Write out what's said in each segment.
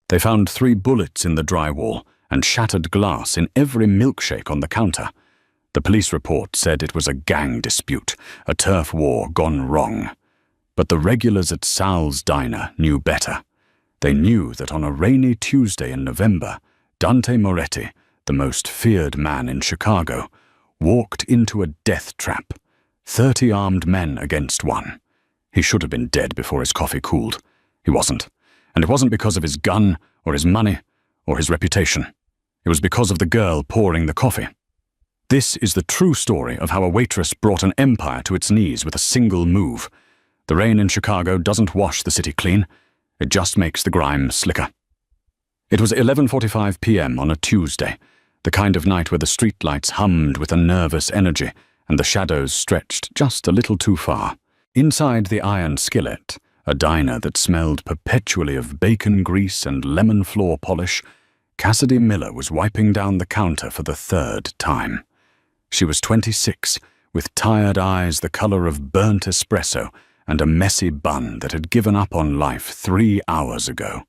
They found 3 bullets in the drywall and shattered glass in every milkshake on the counter. The police report said it was a gang dispute, a turf war gone wrong. But the regulars at Sal's diner knew better. They knew that on a rainy Tuesday in November, Dante Moretti, the most feared man in Chicago, walked into a death trap. 30 armed men against 1. He should have been dead before his coffee cooled. He wasn't. And it wasn't because of his gun, or his money, or his reputation. It was because of the girl pouring the coffee. This is the true story of how a waitress brought an empire to its knees with a single move. The rain in Chicago doesn't wash the city clean. It just makes the grime slicker. It was 11:45 p.m. on a Tuesday, the kind of night where the streetlights hummed with a nervous energy and the shadows stretched just a little too far. Inside the Iron Skillet, a diner that smelled perpetually of bacon grease and lemon floor polish, Cassidy Miller was wiping down the counter for the 3rd time. She was 26, with tired eyes the color of burnt espresso and a messy bun that had given up on life 3 hours ago.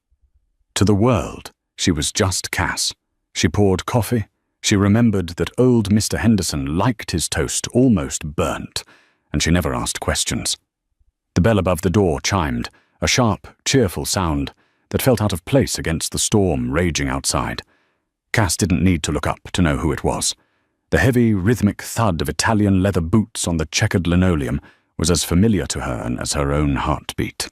To the world, she was just Cass. She poured coffee. She remembered that old Mr. Henderson liked his toast almost burnt, and she never asked questions. The bell above the door chimed, a sharp, cheerful sound that felt out of place against the storm raging outside. Cass didn't need to look up to know who it was. The heavy, rhythmic thud of Italian leather boots on the checkered linoleum was as familiar to her as her own heartbeat.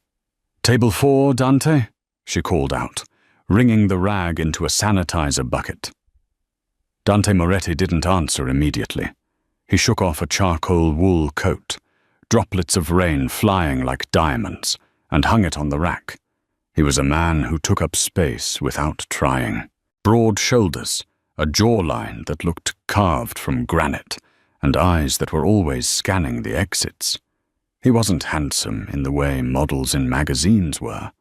"Table 4, Dante?" she called out, wringing the rag into a sanitizer bucket. Dante Moretti didn't answer immediately. He shook off a charcoal wool coat, droplets of rain flying like diamonds, and hung it on the rack. He was a man who took up space without trying. Broad shoulders, a jawline that looked carved from granite, and eyes that were always scanning the exits. He wasn't handsome in the way models in magazines were.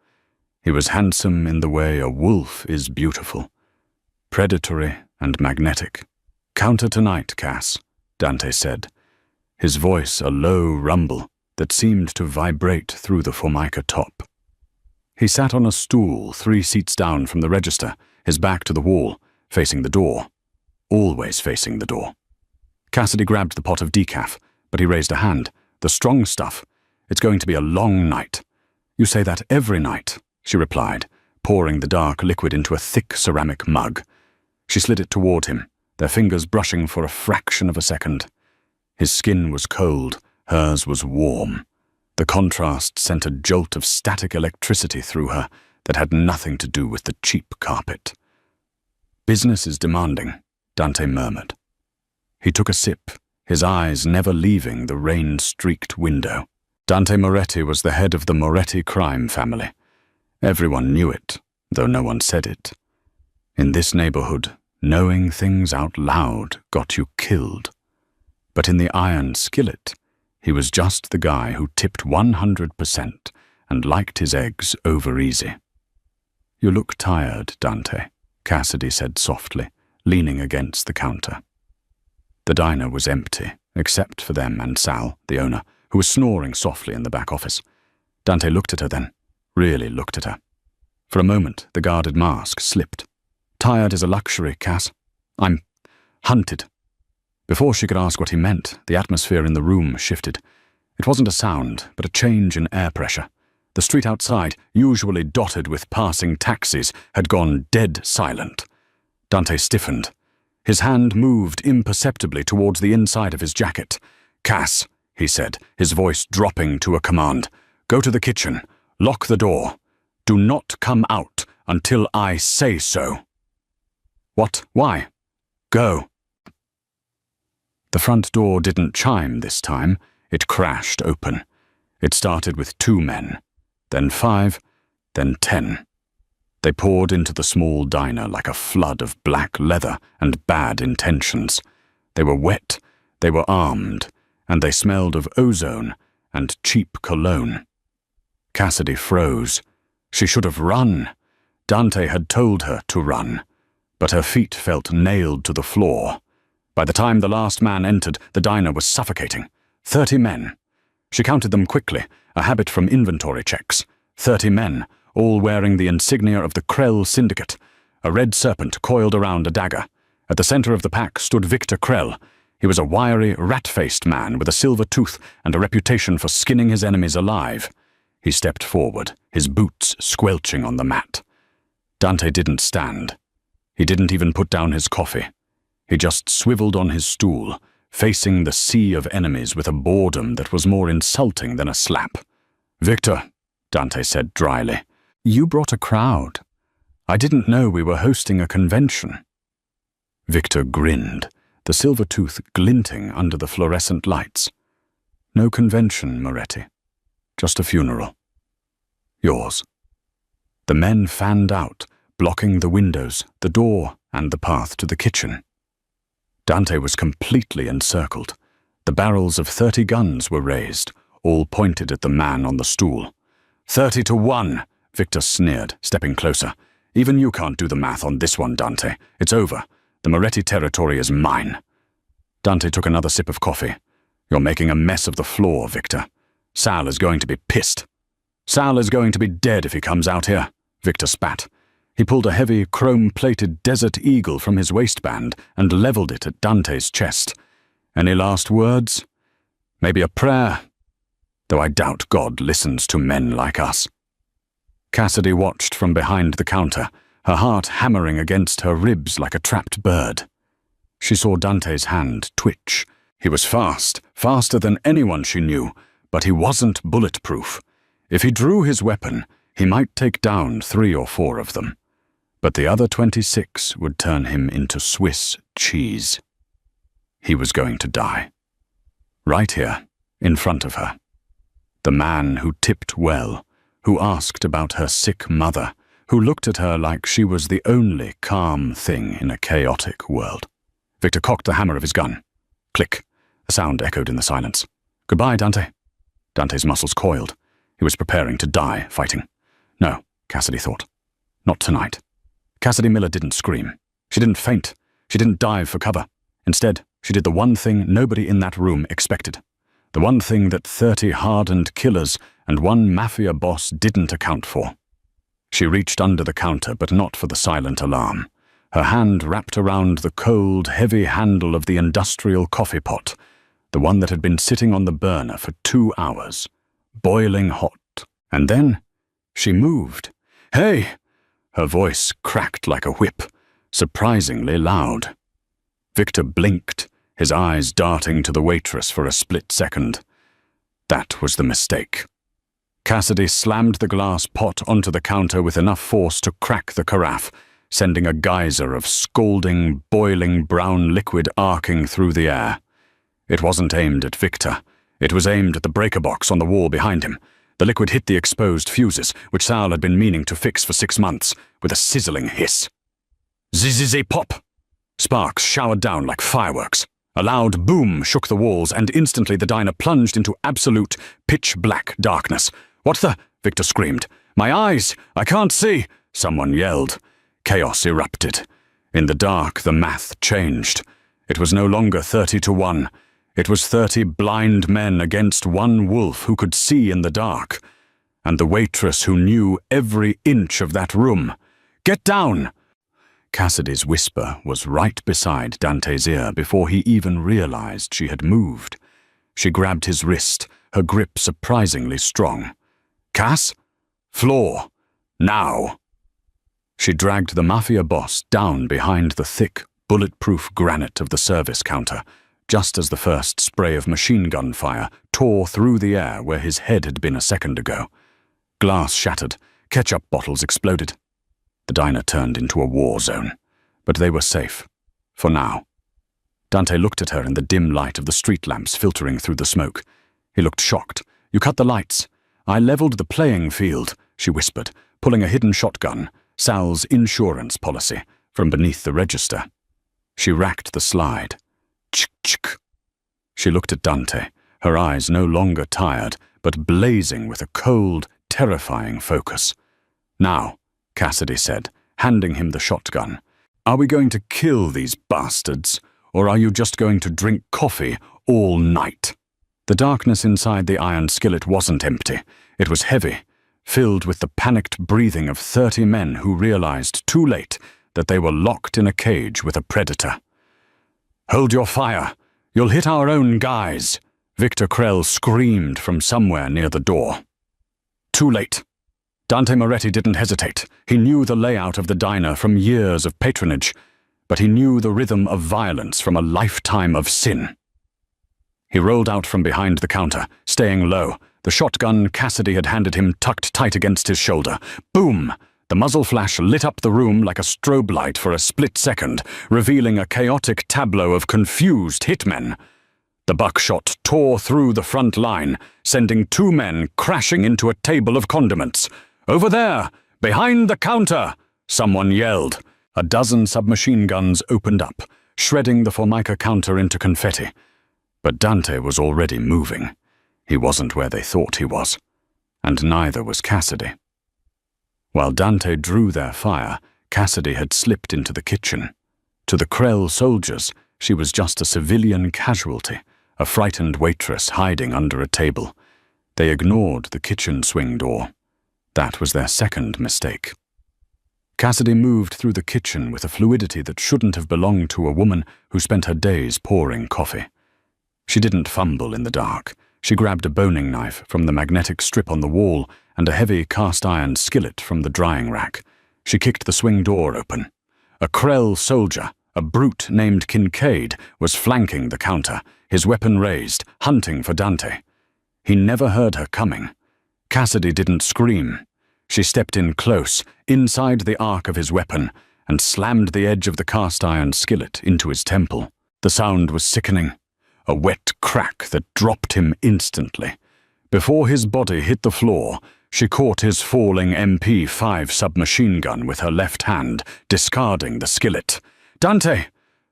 He was handsome in the way a wolf is beautiful, predatory and magnetic. "Counter tonight, Cass," Dante said, his voice a low rumble that seemed to vibrate through the formica top. He sat on a stool 3 seats down from the register, his back to the wall, facing the door. Always facing the door. Cassidy grabbed the pot of decaf, but he raised a hand. "The strong stuff. It's going to be a long night." "You say that every night," she replied, pouring the dark liquid into a thick ceramic mug. She slid it toward him, their fingers brushing for a fraction of a second. His skin was cold, hers was warm. The contrast sent a jolt of static electricity through her that had nothing to do with the cheap carpet. "Business is demanding," Dante murmured. He took a sip, his eyes never leaving the rain-streaked window. Dante Moretti was the head of the Moretti crime family. Everyone knew it, though no one said it. In this neighborhood, knowing things out loud got you killed. But in the Iron Skillet, he was just the guy who tipped 100% and liked his eggs over easy. "You look tired, Dante," Cassidy said softly, leaning against the counter. The diner was empty, except for them and Sal, the owner, who was snoring softly in the back office. Dante looked at her then, really looked at her. For a moment, the guarded mask slipped. "Tired is a luxury, Cass. I'm hunted." Before she could ask what he meant, the atmosphere in the room shifted. It wasn't a sound, but a change in air pressure. The street outside, usually dotted with passing taxis, had gone dead silent. Dante stiffened. His hand moved imperceptibly towards the inside of his jacket. "Cass," he said, his voice dropping to a command. "Go to the kitchen. Lock the door. Do not come out until I say so." "What? Why?" "Go." The front door didn't chime this time. It crashed open. It started with 2 men, then 5, then 10. They poured into the small diner like a flood of black leather and bad intentions. They were wet, they were armed, and they smelled of ozone and cheap cologne. Cassidy froze. She should have run. Dante had told her to run, but her feet felt nailed to the floor. By the time the last man entered, the diner was suffocating. 30 men. She counted them quickly, a habit from inventory checks. 30 men, all wearing the insignia of the Krell Syndicate. A red serpent coiled around a dagger. At the center of the pack stood Victor Krell. He was a wiry, rat-faced man with a silver tooth and a reputation for skinning his enemies alive. He stepped forward, his boots squelching on the mat. Dante didn't stand. He didn't even put down his coffee. He just swiveled on his stool, facing the sea of enemies with a boredom that was more insulting than a slap. "Victor," Dante said dryly, "you brought a crowd. I didn't know we were hosting a convention." Victor grinned, the silver tooth glinting under the fluorescent lights. "No convention, Moretti. Just a funeral. Yours." The men fanned out, blocking the windows, the door, and the path to the kitchen. Dante was completely encircled. The barrels of 30 guns were raised, all pointed at the man on the stool. 30 to 1, Victor sneered, stepping closer. "Even you can't do the math on this one, Dante. It's over. The Moretti territory is mine." Dante took another sip of coffee. "You're making a mess of the floor, Victor. Sal is going to be pissed. Sal is going to be dead if he comes out here," Victor spat. He pulled a heavy, chrome-plated Desert Eagle from his waistband and leveled it at Dante's chest. "Any last words? Maybe a prayer? Though I doubt God listens to men like us." Cassidy watched from behind the counter, her heart hammering against her ribs like a trapped bird. She saw Dante's hand twitch. He was fast, faster than anyone she knew, but he wasn't bulletproof. If he drew his weapon, he might take down 3 or 4 of them. But the other 26 would turn him into Swiss cheese. He was going to die. Right here, in front of her. The man who tipped well, who asked about her sick mother, who looked at her like she was the only calm thing in a chaotic world. Victor cocked the hammer of his gun. Click. The sound echoed in the silence. "Goodbye, Dante." Dante's muscles coiled. He was preparing to die fighting. No, Cassidy thought. Not tonight. Cassidy Miller didn't scream. She didn't faint. She didn't dive for cover. Instead, she did the one thing nobody in that room expected. The one thing that 30 hardened killers and one mafia boss didn't account for. She reached under the counter, but not for the silent alarm. Her hand wrapped around the cold, heavy handle of the industrial coffee pot, the one that had been sitting on the burner for 2 hours, boiling hot. And then she moved. "Hey!" Her voice cracked like a whip, surprisingly loud. Victor blinked, his eyes darting to the waitress for a split second. That was the mistake. Cassidy slammed the glass pot onto the counter with enough force to crack the carafe, sending a geyser of scalding, boiling brown liquid arcing through the air. It wasn't aimed at Victor. It was aimed at the breaker box on the wall behind him. The liquid hit the exposed fuses, which Sal had been meaning to fix for 6 months, with a sizzling hiss. Zzz-pop! Sparks showered down like fireworks. A loud boom shook the walls, and instantly the diner plunged into absolute, pitch-black darkness. "What the?" Victor screamed. "My eyes! I can't see!" Someone yelled. Chaos erupted. In the dark, the math changed. It was no longer 30 to 1. It was 30 blind men against one wolf who could see in the dark. And the waitress who knew every inch of that room. "Get down!" Cassidy's whisper was right beside Dante's ear before he even realized she had moved. She grabbed his wrist, her grip surprisingly strong. "Cass? Floor! Now!" She dragged the mafia boss down behind the thick, bulletproof granite of the service counter, just as the first spray of machine gun fire tore through the air where his head had been a second ago. Glass shattered, ketchup bottles exploded. The diner turned into a war zone, but they were safe, for now. Dante looked at her in the dim light of the street lamps filtering through the smoke. He looked shocked. "You cut the lights." "I leveled the playing field," she whispered, pulling a hidden shotgun, Sal's insurance policy, from beneath the register. She racked the slide. Ch-ch-ch. She looked at Dante, her eyes no longer tired, but blazing with a cold, terrifying focus. "Now," Cassidy said, handing him the shotgun, "are we going to kill these bastards, or are you just going to drink coffee all night?" The darkness inside the iron skillet wasn't empty. It was heavy, filled with the panicked breathing of 30 men who realized too late that they were locked in a cage with a predator. "Hold your fire! You'll hit our own guys!" Victor Krell screamed from somewhere near the door. Too late. Dante Moretti didn't hesitate. He knew the layout of the diner from years of patronage, but he knew the rhythm of violence from a lifetime of sin. He rolled out from behind the counter, staying low, the shotgun Cassidy had handed him tucked tight against his shoulder. Boom! The muzzle flash lit up the room like a strobe light for a split second, revealing a chaotic tableau of confused hitmen. The buckshot tore through the front line, sending 2 men crashing into a table of condiments. "Over there! Behind the counter!" someone yelled. A dozen submachine guns opened up, shredding the Formica counter into confetti. But Dante was already moving. He wasn't where they thought he was. And neither was Cassidy. While Dante drew their fire, Cassidy had slipped into the kitchen. To the Krell soldiers, she was just a civilian casualty, a frightened waitress hiding under a table. They ignored the kitchen swing door. That was their second mistake. Cassidy moved through the kitchen with a fluidity that shouldn't have belonged to a woman who spent her days pouring coffee. She didn't fumble in the dark. She grabbed a boning knife from the magnetic strip on the wall and a heavy cast-iron skillet from the drying rack. She kicked the swing door open. A Krell soldier, a brute named Kincaid, was flanking the counter, his weapon raised, hunting for Dante. He never heard her coming. Cassidy didn't scream. She stepped in close, inside the arc of his weapon, and slammed the edge of the cast-iron skillet into his temple. The sound was sickening, a wet crack that dropped him instantly. Before his body hit the floor, she caught his falling MP5 submachine gun with her left hand, discarding the skillet. "Dante!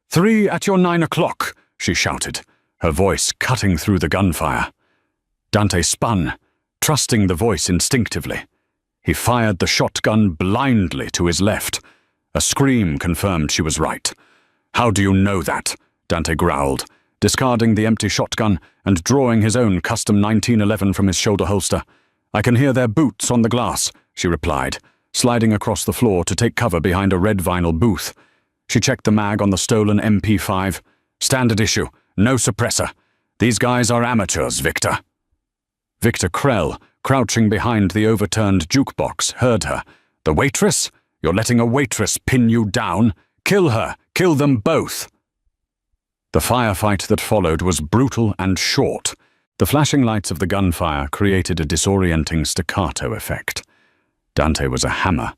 3 at your 9 o'clock!" she shouted, her voice cutting through the gunfire. Dante spun, trusting the voice instinctively. He fired the shotgun blindly to his left. A scream confirmed she was right. "How do you know that?" Dante growled, discarding the empty shotgun and drawing his own custom 1911 from his shoulder holster. "I can hear their boots on the glass," she replied, sliding across the floor to take cover behind a red vinyl booth. She checked the mag on the stolen MP5. "Standard issue, no suppressor. These guys are amateurs, Victor." Victor Krell, crouching behind the overturned jukebox, heard her. "The waitress? You're letting a waitress pin you down? Kill her! Kill them both!" The firefight that followed was brutal and short. The flashing lights of the gunfire created a disorienting staccato effect. Dante was a hammer,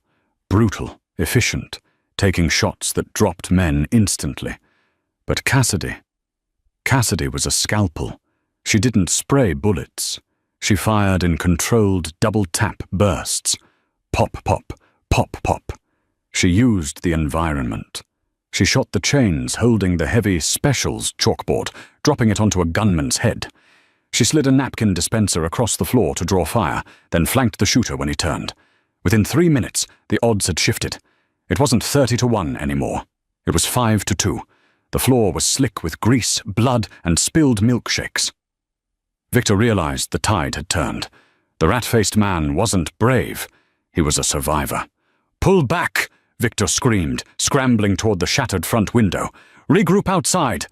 brutal, efficient, taking shots that dropped men instantly. But Cassidy was a scalpel. She didn't spray bullets. She fired in controlled double-tap bursts. Pop, pop, pop, pop. She used the environment. She shot the chains holding the heavy specials chalkboard, dropping it onto a gunman's head. She slid a napkin dispenser across the floor to draw fire, then flanked the shooter when he turned. Within 3 minutes, the odds had shifted. It wasn't 30-1 anymore. It was 5-2. The floor was slick with grease, blood, and spilled milkshakes. Victor realized the tide had turned. The rat-faced man wasn't brave. He was a survivor. "Pull back!" Victor screamed, scrambling toward the shattered front window. "Regroup outside!"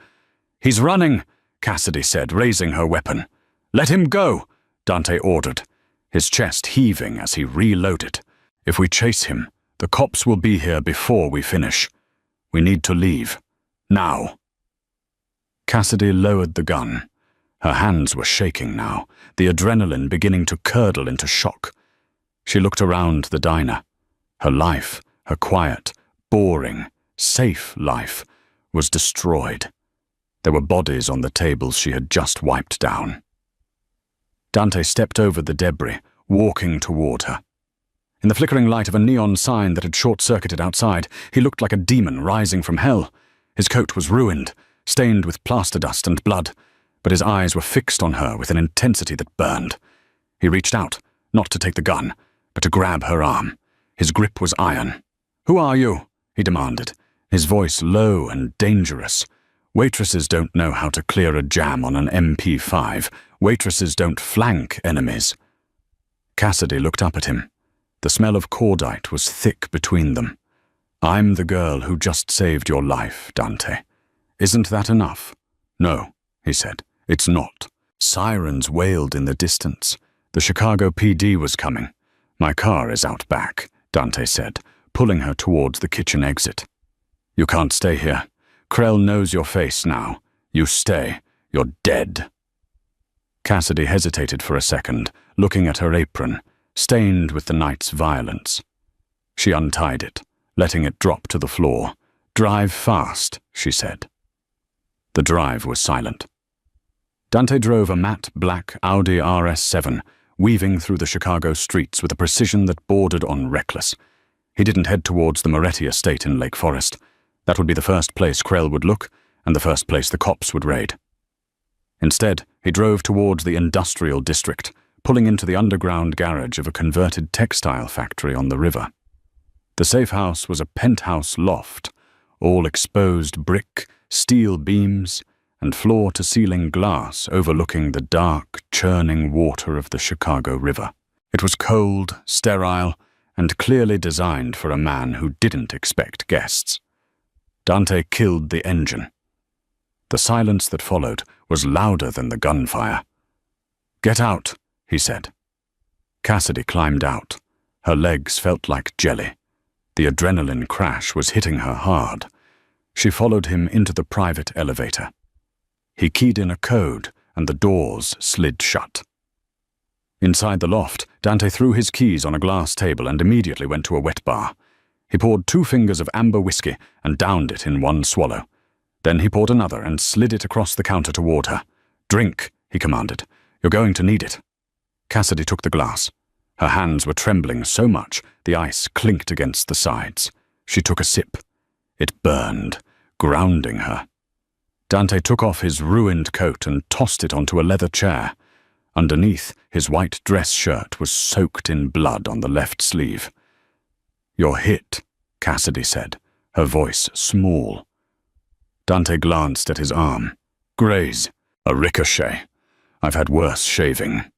"He's running," Cassidy said, raising her weapon. "Let him go," Dante ordered, his chest heaving as he reloaded. "If we chase him, the cops will be here before we finish. We need to leave. Now." Cassidy lowered the gun. Her hands were shaking now, the adrenaline beginning to curdle into shock. She looked around the diner. Her life, her quiet, boring, safe life, was destroyed. There were bodies on the tables she had just wiped down. Dante stepped over the debris, walking toward her. In the flickering light of a neon sign that had short-circuited outside, he looked like a demon rising from hell. His coat was ruined, stained with plaster dust and blood, but his eyes were fixed on her with an intensity that burned. He reached out, not to take the gun, but to grab her arm. His grip was iron. "Who are you?" he demanded, his voice low and dangerous. "Waitresses don't know how to clear a jam on an MP5. Waitresses don't flank enemies." Cassidy looked up at him. The smell of cordite was thick between them. "I'm the girl who just saved your life, Dante. Isn't that enough?" "No," he said. "It's not." Sirens wailed in the distance. The Chicago PD was coming. "My car is out back," Dante said, pulling her towards the kitchen exit. "You can't stay here. Krell knows your face now. You stay. You're dead." Cassidy hesitated for a second, looking at her apron, stained with the night's violence. She untied it, letting it drop to the floor. "Drive fast," she said. The drive was silent. Dante drove a matte black Audi RS7, weaving through the Chicago streets with a precision that bordered on reckless. He didn't head towards the Moretti estate in Lake Forest. That would be the first place Krell would look, and the first place the cops would raid. Instead, he drove towards the industrial district, pulling into the underground garage of a converted textile factory on the river. The safe house was a penthouse loft, all exposed brick, steel beams, and floor-to-ceiling glass overlooking the dark, churning water of the Chicago River. It was cold, sterile, and clearly designed for a man who didn't expect guests. Dante killed the engine. The silence that followed was louder than the gunfire. "Get out," he said. Cassidy climbed out. Her legs felt like jelly. The adrenaline crash was hitting her hard. She followed him into the private elevator. He keyed in a code, and the doors slid shut. Inside the loft, Dante threw his keys on a glass table and immediately went to a wet bar. He poured 2 fingers of amber whiskey and downed it in one swallow. Then he poured another and slid it across the counter toward her. "Drink," he commanded. "You're going to need it." Cassidy took the glass. Her hands were trembling so much the ice clinked against the sides. She took a sip. It burned, grounding her. Dante took off his ruined coat and tossed it onto a leather chair. Underneath, his white dress shirt was soaked in blood on the left sleeve. "You're hit," Cassidy said, her voice small. Dante glanced at his arm. "Graze. A ricochet. I've had worse shaving."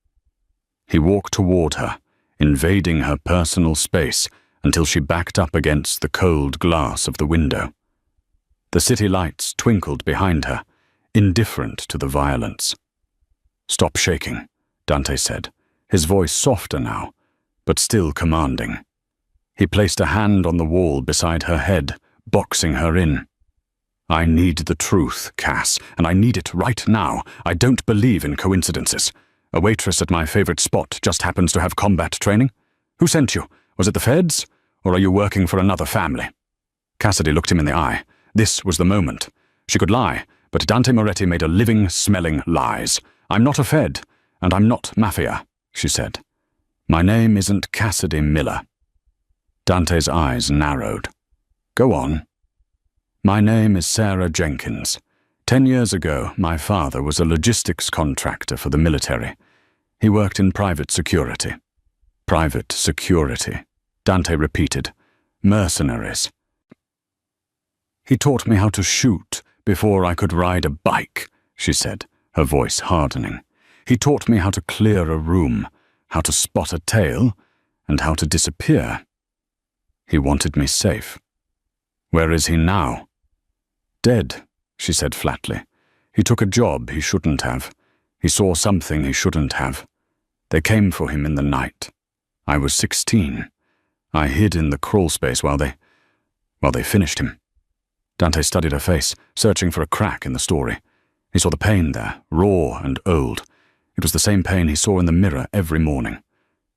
He walked toward her, invading her personal space until she backed up against the cold glass of the window. The city lights twinkled behind her, indifferent to the violence. "Stop shaking," Dante said, his voice softer now, but still commanding. He placed a hand on the wall beside her head, boxing her in. "I need the truth, Cass, and I need it right now. I don't believe in coincidences. A waitress at my favorite spot just happens to have combat training. Who sent you? Was it the feds? Or are you working for another family?" Cassidy looked him in the eye. This was the moment. She could lie, but Dante Moretti made a living, smelling lies. "I'm not a Fed, and I'm not Mafia," she said. "My name isn't Cassidy Miller." Dante's eyes narrowed. "Go on." "My name is Sarah Jenkins. 10 years ago, my father was a logistics contractor for the military. He worked in private security." "Private security," Dante repeated. "Mercenaries." "He taught me how to shoot before I could ride a bike," she said, her voice hardening. "He taught me how to clear a room, how to spot a tail, and how to disappear. He wanted me safe. Where is he now?" "Dead," she said flatly. "He took a job he shouldn't have. He saw something he shouldn't have. They came for him in the night. I was 16. I hid in the crawl space while they finished him." Dante studied her face, searching for a crack in the story. He saw the pain there, raw and old. It was the same pain he saw in the mirror every morning.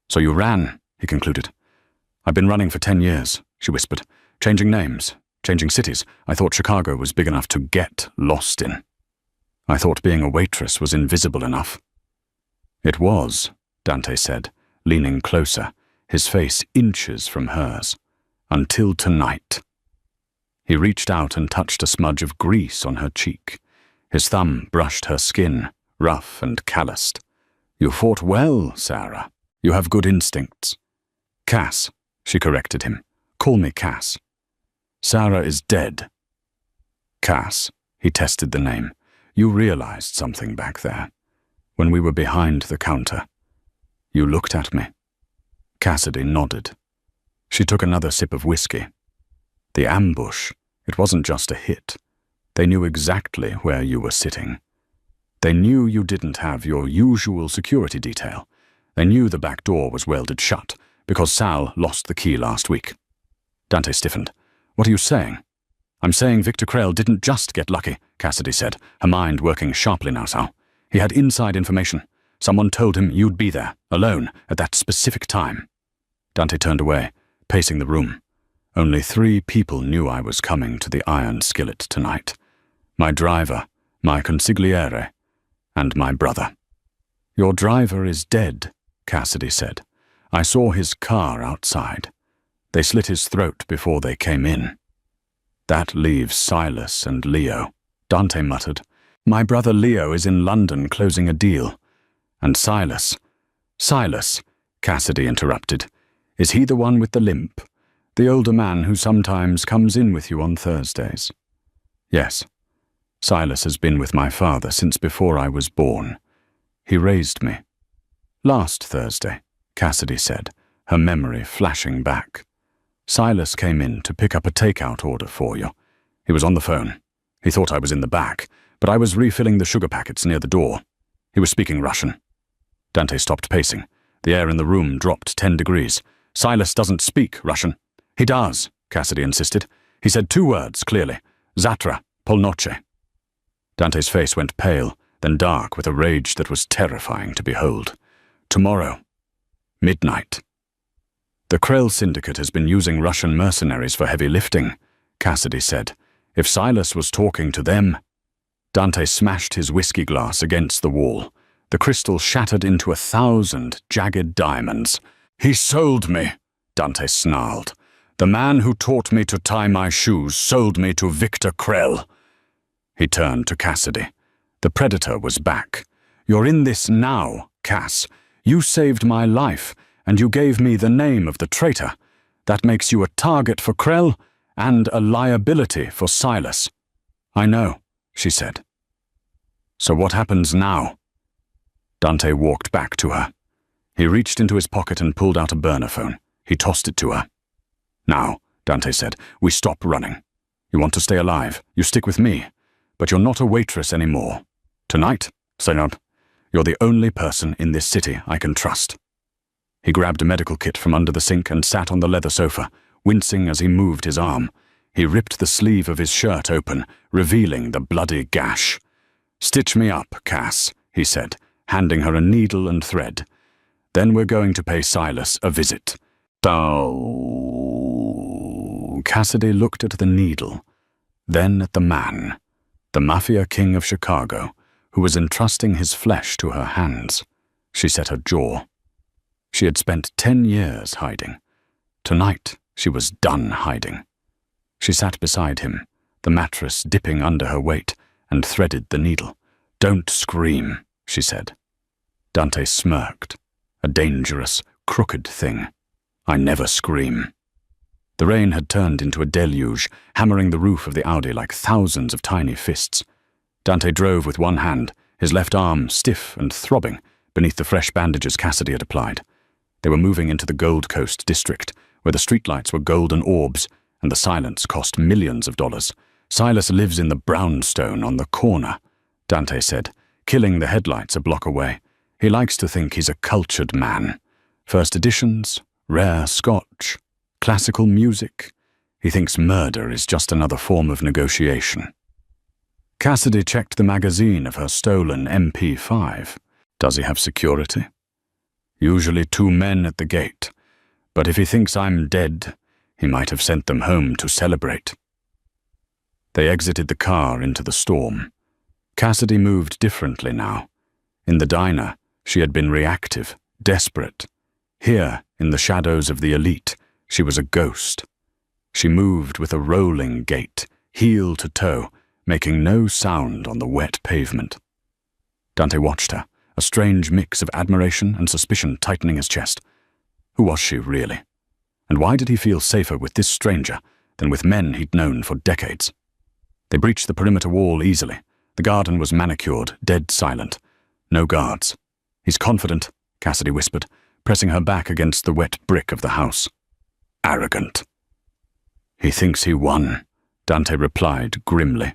"So you ran," he concluded. "I've been running for 10 years, she whispered. "Changing names, changing cities. I thought Chicago was big enough to get lost in. I thought being a waitress was invisible enough." "It was," Dante said, leaning closer, his face inches from hers. "Until tonight." He reached out and touched a smudge of grease on her cheek. His thumb brushed her skin, rough and calloused. "You fought well, Sarah. You have good instincts." "Cass," she corrected him. "Call me Cass." "Sarah is dead." "Cass," he tested the name. "You realized something back there. When we were behind the counter. You looked at me. Cassidy nodded. She took another sip of whiskey. The ambush, it wasn't just a hit. They knew exactly where you were sitting. They knew you didn't have your usual security detail. They knew the back door was welded shut because Sal lost the key last week. Dante stiffened. What are you saying? I'm saying Victor Krell didn't just get lucky, Cassidy said, her mind working sharply now, Sal. He had inside information. Someone told him you'd be there, alone, at that specific time. Dante turned away, pacing the room. Only 3 people knew I was coming to the Iron Skillet tonight. My driver, my consigliere, and my brother. Your driver is dead, Cassidy said. I saw his car outside. They slit his throat before they came in. That leaves Silas and Leo, Dante muttered. My brother Leo is in London closing a deal. And Silas, Cassidy interrupted. Is he the one with the limp? The older man who sometimes comes in with you on Thursdays? Yes. Silas has been with my father since before I was born. He raised me. Last Thursday, Cassidy said, her memory flashing back. Silas came in to pick up a takeout order for you. He was on the phone. He thought I was in the back, but I was refilling the sugar packets near the door. He was speaking Russian. Dante stopped pacing. The air in the room dropped 10 degrees. Silas doesn't speak Russian. He does, Cassidy insisted. He said 2 words clearly. Zatra, polnoche. Dante's face went pale, then dark with a rage that was terrifying to behold. Tomorrow. Midnight. The Krell Syndicate has been using Russian mercenaries for heavy lifting, Cassidy said. If Silas was talking to them... Dante smashed his whiskey glass against the wall. The crystal shattered into 1,000 jagged diamonds. He sold me, Dante snarled. The man who taught me to tie my shoes sold me to Victor Krell. He turned to Cassidy. The Predator was back. You're in this now, Cass. You saved my life, and you gave me the name of the traitor. That makes you a target for Krell and a liability for Silas. I know, she said. So what happens now? Dante walked back to her. He reached into his pocket and pulled out a burner phone. He tossed it to her. Now, Dante said, we stop running. You want to stay alive, you stick with me. But you're not a waitress anymore. Tonight, Senor, you're the only person in this city I can trust. He grabbed a medical kit from under the sink and sat on the leather sofa, wincing as he moved his arm. He ripped the sleeve of his shirt open, revealing the bloody gash. Stitch me up, Cass, he said, handing her a needle and thread. Then we're going to pay Silas a visit. Oh. Cassidy looked at the needle, then at the man, the Mafia King of Chicago, who was entrusting his flesh to her hands. She set her jaw. She had spent 10 years hiding. Tonight, she was done hiding. She sat beside him, the mattress dipping under her weight, and threaded the needle. Don't scream, she said. Dante smirked. A dangerous, crooked thing. I never scream. The rain had turned into a deluge, hammering the roof of the Audi like thousands of tiny fists. Dante drove with one hand, his left arm stiff and throbbing beneath the fresh bandages Cassidy had applied. They were moving into the Gold Coast district, where the streetlights were golden orbs, and the silence cost millions of dollars. Silas lives in the brownstone on the corner, Dante said, killing the headlights a block away. He likes to think he's a cultured man. First editions, rare scotch, classical music. He thinks murder is just another form of negotiation. Cassidy checked the magazine of her stolen MP5. Does he have security? Usually 2 men at the gate, but if he thinks I'm dead, he might have sent them home to celebrate. They exited the car into the storm. Cassidy moved differently now. In the diner, she had been reactive, desperate. Here, in the shadows of the elite, she was a ghost. She moved with a rolling gait, heel to toe, making no sound on the wet pavement. Dante watched her, a strange mix of admiration and suspicion tightening his chest. Who was she, really? And why did he feel safer with this stranger than with men he'd known for decades? They breached the perimeter wall easily. The garden was manicured, dead silent. No guards. He's confident, Cassidy whispered, pressing her back against the wet brick of the house. Arrogant. He thinks he won, Dante replied grimly.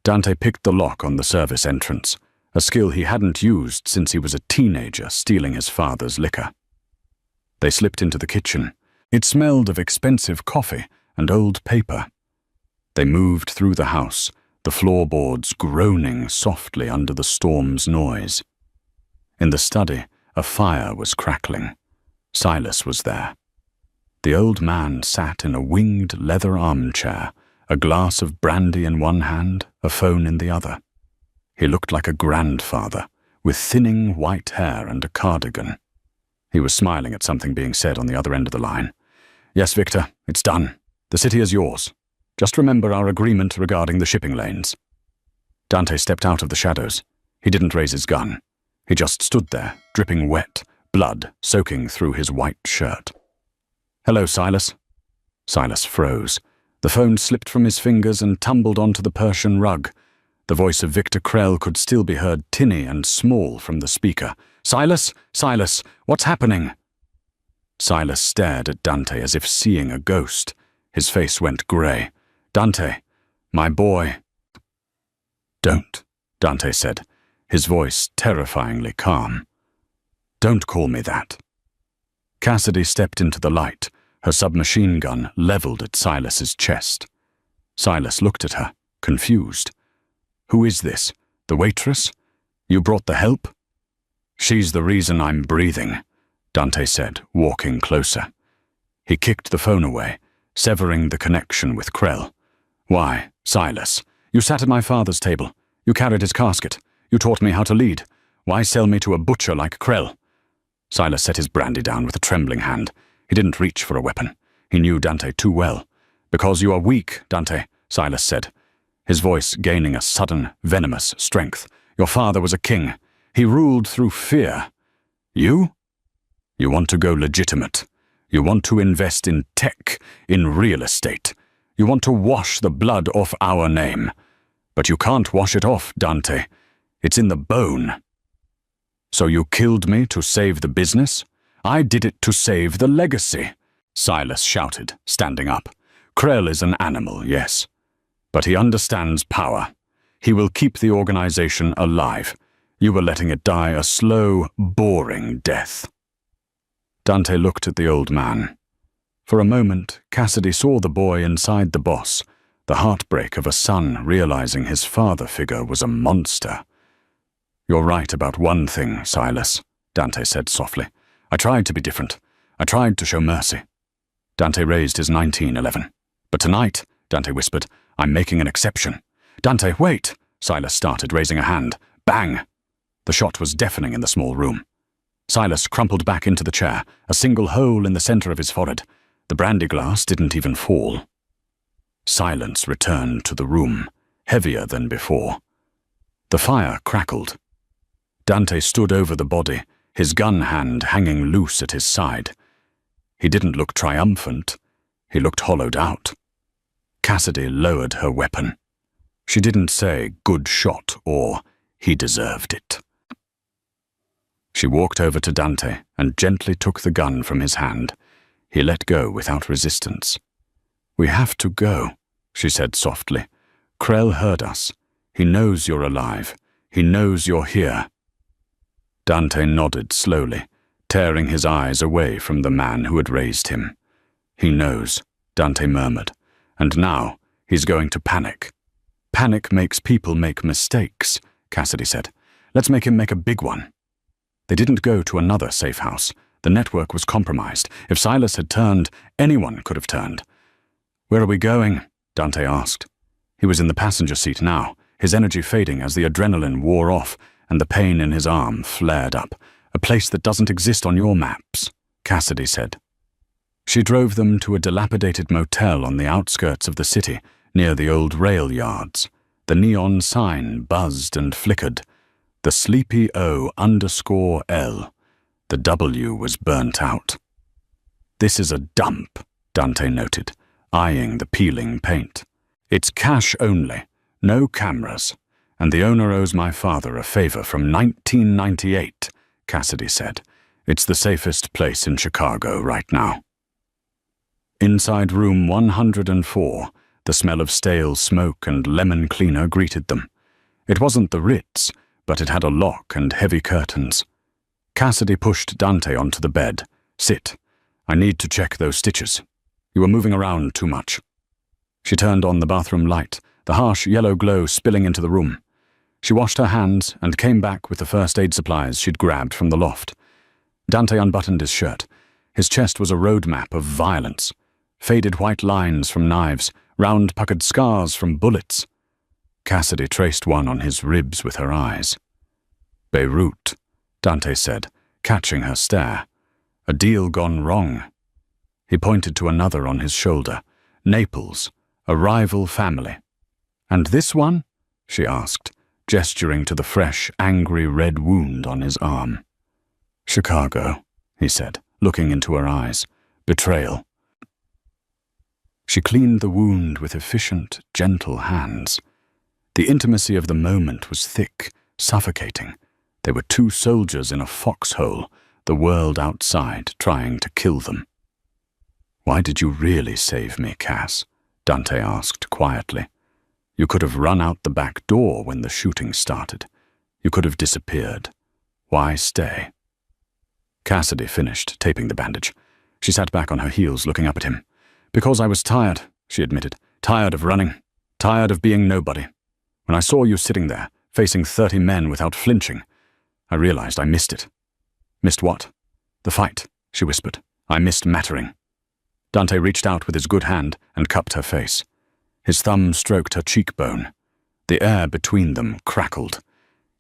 Dante picked the lock on the service entrance, a skill he hadn't used since he was a teenager stealing his father's liquor. They slipped into the kitchen. It smelled of expensive coffee and old paper. They moved through the house, the floorboards groaning softly under the storm's noise. In the study, a fire was crackling. Silas was there. The old man sat in a winged leather armchair, a glass of brandy in one hand, a phone in the other. He looked like a grandfather, with thinning white hair and a cardigan. He was smiling at something being said on the other end of the line. "Yes, Victor, it's done. The city is yours. Just remember our agreement regarding the shipping lanes." Dante stepped out of the shadows. He didn't raise his gun. He just stood there, dripping wet, blood soaking through his white shirt. "Hello, Silas." Silas froze. The phone slipped from his fingers and tumbled onto the Persian rug. The voice of Victor Krell could still be heard tinny and small from the speaker. "Silas? Silas, what's happening?" Silas stared at Dante as if seeing a ghost. His face went grey. "Dante, my boy." "Don't," Dante said, his voice terrifyingly calm. "Don't call me that." Cassidy stepped into the light, her submachine gun leveled at Silas's chest. Silas looked at her, confused. "Who is this? The waitress? You brought the help?" "She's the reason I'm breathing," Dante said, walking closer. He kicked the phone away, severing the connection with Krell. "Why, Silas, you sat at my father's table. You carried his casket. You taught me how to lead. Why sell me to a butcher like Krell?" Silas set his brandy down with a trembling hand. He didn't reach for a weapon. He knew Dante too well. "Because you are weak, Dante," Silas said, his voice gaining a sudden, venomous strength. "Your father was a king. He ruled through fear. You? You want to go legitimate. You want to invest in tech, in real estate. You want to wash the blood off our name. But you can't wash it off, Dante. It's in the bone. So you killed me to save the business? I did it to save the legacy," Silas shouted, standing up. "Krell is an animal, yes. But he understands power. He will keep the organization alive. You were letting it die a slow, boring death." Dante looked at the old man. For a moment, Cassidy saw the boy inside the boss, the heartbreak of a son realizing his father figure was a monster. "You're right about one thing, Silas," Dante said softly. "I tried to be different. I tried to show mercy." Dante raised his 1911. "But tonight," Dante whispered, "I'm making an exception." "Dante, wait!" Silas started, raising a hand. Bang! The shot was deafening in the small room. Silas crumpled back into the chair, a single hole in the center of his forehead. The brandy glass didn't even fall. Silence returned to the room, heavier than before. The fire crackled. Dante stood over the body, his gun hand hanging loose at his side. He didn't look triumphant. He looked hollowed out. Cassidy lowered her weapon. She didn't say, "Good shot," or "He deserved it." She walked over to Dante and gently took the gun from his hand. He let go without resistance. "We have to go," she said softly. "Krell heard us. He knows you're alive. He knows you're here." Dante nodded slowly, tearing his eyes away from the man who had raised him. "He knows," Dante murmured, "and now he's going to panic." "Panic makes people make mistakes," Cassidy said. "Let's make him make a big one." They didn't go to another safe house. The network was compromised. If Silas had turned, anyone could have turned. "Where are we going?" Dante asked. He was in the passenger seat now, his energy fading as the adrenaline wore off and the pain in his arm flared up. "A place that doesn't exist on your maps," Cassidy said. She drove them to a dilapidated motel on the outskirts of the city, near the old rail yards. The neon sign buzzed and flickered. The sleepy O_L. The W was burnt out. "This is a dump," Dante noted, eyeing the peeling paint. "It's cash only, no cameras, and the owner owes my father a favor from 1998, Cassidy said. It's the safest place in Chicago right now. Inside room 104, the smell of stale smoke and lemon cleaner greeted them. It wasn't the Ritz, but it had a lock and heavy curtains. Cassidy pushed Dante onto the bed. Sit. I need to check those stitches. You were moving around too much. She turned on the bathroom light, the harsh yellow glow spilling into the room. She washed her hands and came back with the first aid supplies she'd grabbed from the loft. Dante unbuttoned his shirt. His chest was a road map of violence. Faded white lines from knives, round puckered scars from bullets. Cassidy traced one on his ribs with her eyes. Beirut, Dante said, catching her stare. A deal gone wrong. He pointed to another on his shoulder. Naples, a rival family. And this one? She asked, gesturing to the fresh, angry red wound on his arm. Chicago, he said, looking into her eyes. Betrayal. She cleaned the wound with efficient, gentle hands. The intimacy of the moment was thick, suffocating. They were two soldiers in a foxhole, the world outside trying to kill them. Why did you really save me, Cass? Dante asked quietly. You could have run out the back door when the shooting started. You could have disappeared. Why stay? Cassidy finished taping the bandage. She sat back on her heels, looking up at him. Because I was tired, she admitted. Tired of running. Tired of being nobody. When I saw you sitting there, facing 30 men without flinching, I realized I missed it. Missed what? The fight, she whispered. I missed mattering. Dante reached out with his good hand and cupped her face. His thumb stroked her cheekbone. The air between them crackled.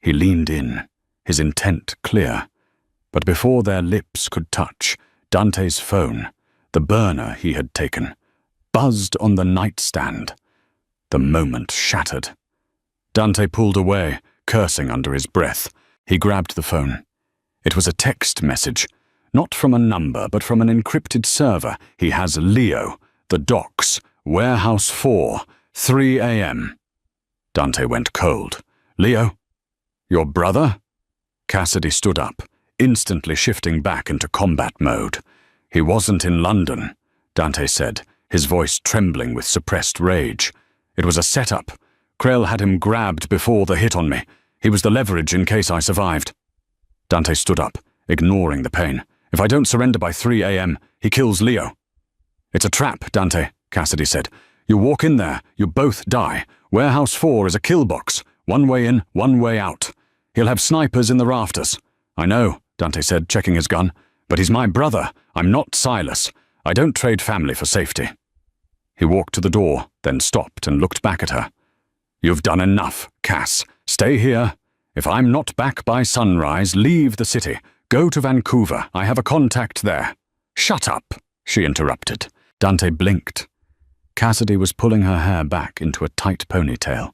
He leaned in, his intent clear. But before their lips could touch, Dante's phone, the burner he had taken, buzzed on the nightstand. The moment shattered. Dante pulled away, cursing under his breath. He grabbed the phone. It was a text message, not from a number, but from an encrypted server. He has Leo, the docks, Warehouse 4, 3 a.m. Dante went cold. Leo? Your brother? Cassidy stood up, instantly shifting back into combat mode. He wasn't in London, Dante said, his voice trembling with suppressed rage. It was a setup. Krell had him grabbed before the hit on me. He was the leverage in case I survived. Dante stood up, ignoring the pain. If I don't surrender by 3 a.m., he kills Leo. It's a trap, Dante, Cassidy said. You walk in there, you both die. Warehouse 4 is a kill box. One way in, one way out. He'll have snipers in the rafters. I know, Dante said, checking his gun. But he's my brother. I'm not Silas. I don't trade family for safety. He walked to the door, then stopped and looked back at her. You've done enough, Cass. Stay here. If I'm not back by sunrise, leave the city. Go to Vancouver. I have a contact there. Shut up, she interrupted. Dante blinked. Cassidy was pulling her hair back into a tight ponytail.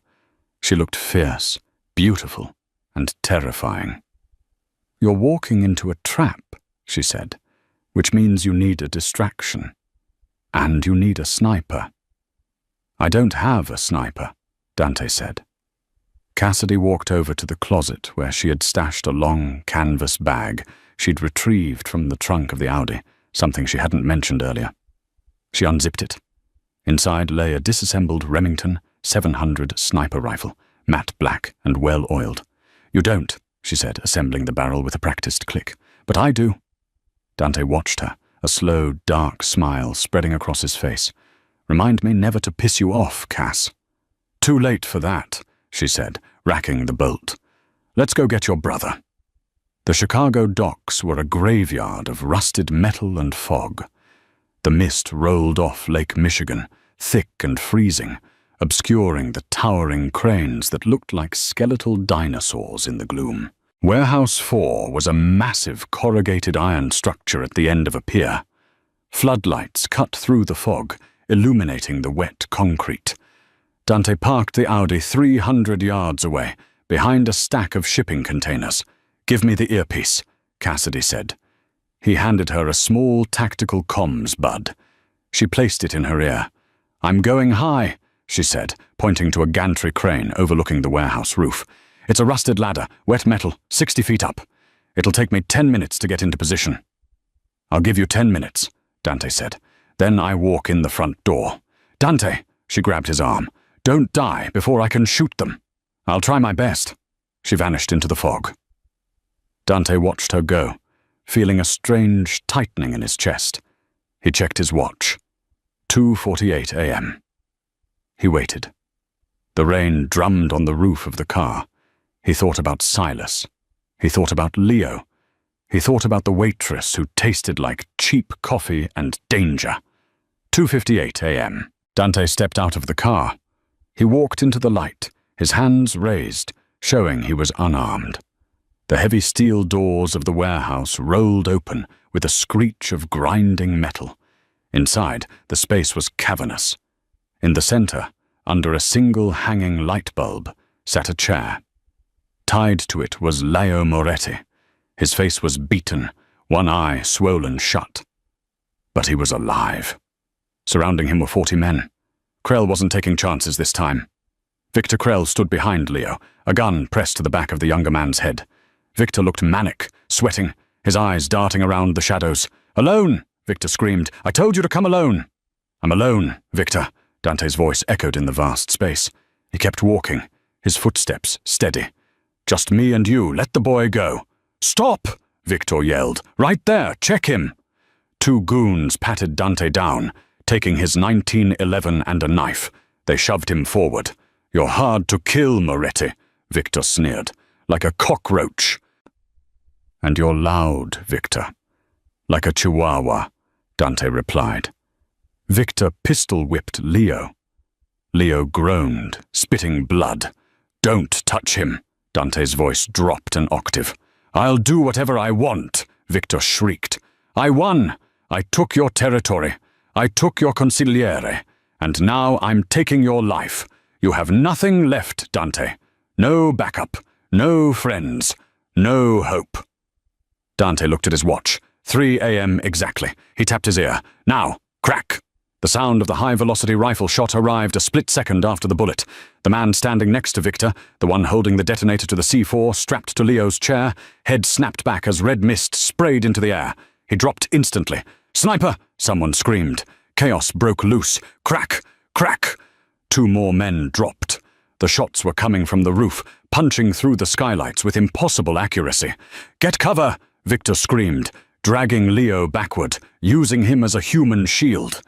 She looked fierce, beautiful, and terrifying. You're walking into a trap, she said, which means you need a distraction. And you need a sniper. I don't have a sniper, Dante said. Cassidy walked over to the closet where she had stashed a long canvas bag she'd retrieved from the trunk of the Audi, something she hadn't mentioned earlier. She unzipped it. Inside lay a disassembled Remington 700 sniper rifle, matte black and well-oiled. You don't, she said, assembling the barrel with a practiced click. But I do. Dante watched her, a slow, dark smile spreading across his face. Remind me never to piss you off, Cass. Too late for that, she said, racking the bolt. Let's go get your brother. The Chicago docks were a graveyard of rusted metal and fog. The mist rolled off Lake Michigan, thick and freezing, obscuring the towering cranes that looked like skeletal dinosaurs in the gloom. Warehouse 4 was a massive corrugated iron structure at the end of a pier. Floodlights cut through the fog, illuminating the wet concrete. Dante parked the Audi 300 yards away, behind a stack of shipping containers. Give me the earpiece, Cassidy said. He handed her a small tactical comms bud. She placed it in her ear. I'm going high, she said, pointing to a gantry crane overlooking the warehouse roof. It's a rusted ladder, wet metal, 60 feet up. It'll take me 10 minutes to get into position." "I'll give you 10 minutes," Dante said. "Then I walk in the front door." "Dante," she grabbed his arm, "don't die before I can shoot them." "I'll try my best." She vanished into the fog. Dante watched her go, feeling a strange tightening in his chest. He checked his watch. 2:48 a.m. He waited. The rain drummed on the roof of the car. He thought about Silas. He thought about Leo. He thought about the waitress who tasted like cheap coffee and danger. 2:58 a.m. Dante stepped out of the car. He walked into the light, his hands raised, showing he was unarmed. The heavy steel doors of the warehouse rolled open with a screech of grinding metal. Inside, the space was cavernous. In the center, under a single hanging light bulb, sat a chair. Tied to it was Leo Moretti. His face was beaten, one eye swollen shut. But he was alive. Surrounding him were 40 men. Krell wasn't taking chances this time. Victor Krell stood behind Leo, a gun pressed to the back of the younger man's head. Victor looked manic, sweating, his eyes darting around the shadows. "Alone!" Victor screamed. "I told you to come alone!" "I'm alone, Victor," Dante's voice echoed in the vast space. He kept walking, his footsteps steady. "Just me and you, let the boy go." "Stop!" Victor yelled. "Right there, check him!" Two goons patted Dante down, taking his 1911 and a knife. They shoved him forward. "You're hard to kill, Moretti," Victor sneered. "Like a cockroach." "And you're loud, Victor." "Like a chihuahua," Dante replied. Victor pistol-whipped Leo. Leo groaned, spitting blood. "Don't touch him." Dante's voice dropped an octave. "I'll do whatever I want," Victor shrieked. "I won. I took your territory. I took your consigliere. And now I'm taking your life. You have nothing left, Dante. No backup. No friends. No hope." Dante looked at his watch. 3 a.m. exactly. He tapped his ear. "Now, crack!" The sound of the high-velocity rifle shot arrived a split second after the bullet. The man standing next to Victor, the one holding the detonator to the C4, strapped to Leo's chair, head snapped back as red mist sprayed into the air. He dropped instantly. "Sniper!" someone screamed. Chaos broke loose. Crack! Crack! 2 more men dropped. The shots were coming from the roof, punching through the skylights with impossible accuracy. "Get cover!" Victor screamed, dragging Leo backward, using him as a human shield.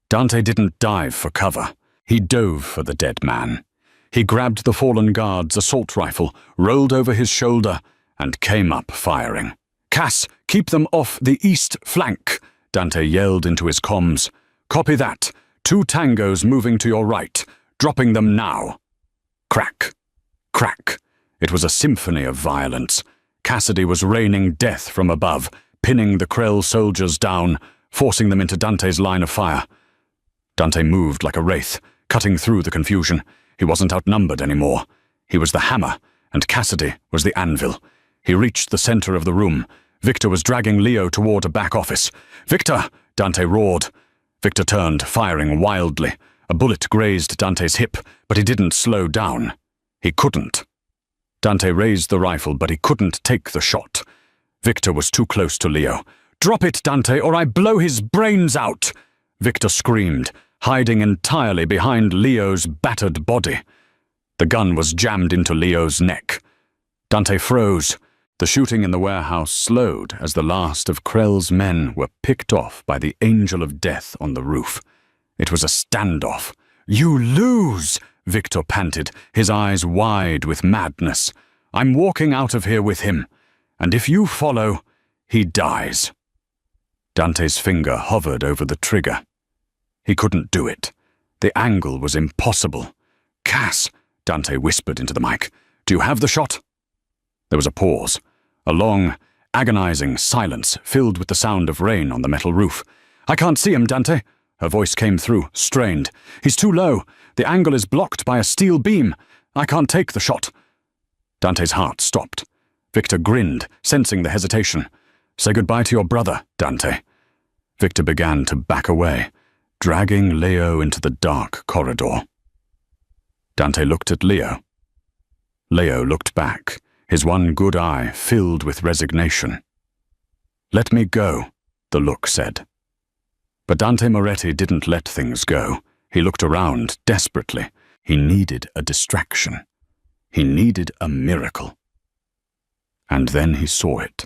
Dante didn't dive for cover. He dove for the dead man. He grabbed the fallen guard's assault rifle, rolled over his shoulder, and came up firing. "Cass, keep them off the east flank," Dante yelled into his comms. "Copy that. 2 tangos moving to your right. Dropping them now." Crack. Crack. It was a symphony of violence. Cassidy was raining death from above, pinning the Krell soldiers down, forcing them into Dante's line of fire. Dante moved like a wraith, cutting through the confusion. He wasn't outnumbered anymore. He was the hammer, and Cassidy was the anvil. He reached the center of the room. Victor was dragging Leo toward a back office. "Victor!" Dante roared. Victor turned, firing wildly. A bullet grazed Dante's hip, but he didn't slow down. He couldn't. Dante raised the rifle, but he couldn't take the shot. Victor was too close to Leo. "Drop it, Dante, or I blow his brains out!" Victor screamed, hiding entirely behind Leo's battered body. The gun was jammed into Leo's neck. Dante froze. The shooting in the warehouse slowed as the last of Krell's men were picked off by the angel of death on the roof. It was a standoff. "You lose!" Victor panted, his eyes wide with madness. "I'm walking out of here with him, and if you follow, he dies." Dante's finger hovered over the trigger. He couldn't do it. The angle was impossible. "Cass," Dante whispered into the mic, "do you have the shot?" There was a pause. A long, agonizing silence filled with the sound of rain on the metal roof. "I can't see him, Dante." Her voice came through, strained. "He's too low. The angle is blocked by a steel beam. I can't take the shot." Dante's heart stopped. Victor grinned, sensing the hesitation. "Say goodbye to your brother, Dante." Victor began to back away, dragging Leo into the dark corridor. Dante looked at Leo. Leo looked back, his one good eye filled with resignation. "Let me go," the look said. But Dante Moretti didn't let things go. He looked around desperately. He needed a distraction. He needed a miracle. And then he saw it.